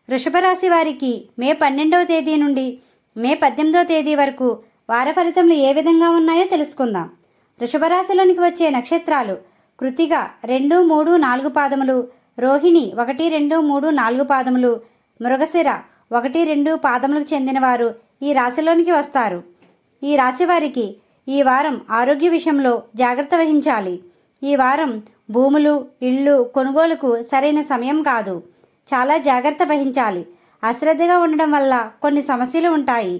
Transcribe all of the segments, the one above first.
వృషభ రాశి వారికి మే 12వ తేదీ నుండి మే 18వ తేదీ వరకు వార ఫలితములు ఏ విధంగా ఉన్నాయో తెలుసుకుందాం. వృషభ రాశిలోనికి వచ్చే నక్షత్రాలు కృతిక 2, 3, 4 పాదములు, రోహిణి 1, 2, 3, 4 పాదములు, మృగశిర 1, 2 పాదములకు చెందినవారు ఈ రాశిలోనికి వస్తారు. ఈ రాశి వారికి ఈ వారం ఆరోగ్య విషయంలో జాగ్రత్త వహించాలి. ఈ వారం భూములు, ఇళ్ళు కొనుగోలుకు సరైన సమయం కాదు. చాలా జాగ్రత్త వహించాలి. అశ్రద్ధగా ఉండడం వల్ల కొన్ని సమస్యలు ఉంటాయి.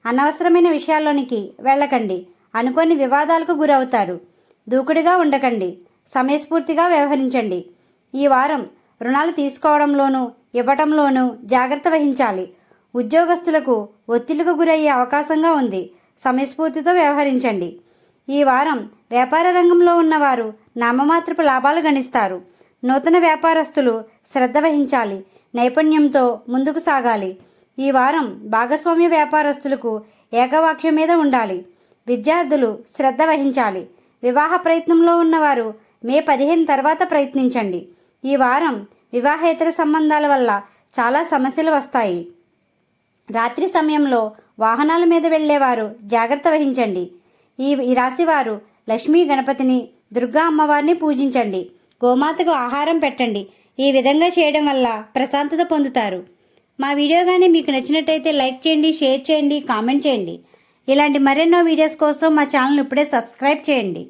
అనవసరమైన విషయాల్లోనికి వెళ్ళకండి. అనుకోని వివాదాలకు గురవుతారు. దూకుడుగా ఉండకండి. సమయస్ఫూర్తిగా వ్యవహరించండి. ఈ వారం రుణాలు తీసుకోవడంలోనూ ఇవ్వటంలోనూ జాగ్రత్త వహించాలి. ఉద్యోగస్తులకు ఒత్తిళ్లకు గురయ్యే అవకాశంగా ఉంది. సమయస్ఫూర్తితో వ్యవహరించండి. ఈ వారం వ్యాపార రంగంలో ఉన్నవారు నామమాత్రపు లాభాలు గణిస్తారు. నూతన వ్యాపారస్తులు శ్రద్ధ వహించాలి. నైపుణ్యంతో ముందుకు సాగాలి. ఈ వారం భాగస్వామ్య వ్యాపారస్తులకు ఏకవాక్యం మీద ఉండాలి. విద్యార్థులు శ్రద్ధ వహించాలి. వివాహ ప్రయత్నంలో ఉన్నవారు మే 15 తర్వాత ప్రయత్నించండి. ఈ వారం వివాహేతర సంబంధాల వల్ల చాలా సమస్యలు వస్తాయి. రాత్రి సమయంలో వాహనాల మీద వెళ్లేవారు జాగ్రత్త వహించండి. ఈ రాశివారు లక్ష్మీ గణపతిని, దుర్గా అమ్మవారిని పూజించండి. గోమాతకు ఆహారం పెట్టండి. ఈ విధంగా చేయడం వల్ల ప్రశాంతత పొందుతారు. మా వీడియో కానీ మీకు నచ్చినట్టయితే లైక్ చేయండి, షేర్ చేయండి, కామెంట్ చేయండి. ఇలాంటి మరెన్నో వీడియోస్ కోసం మా ఛానల్ ఇప్పుడే సబ్స్క్రైబ్ చేయండి.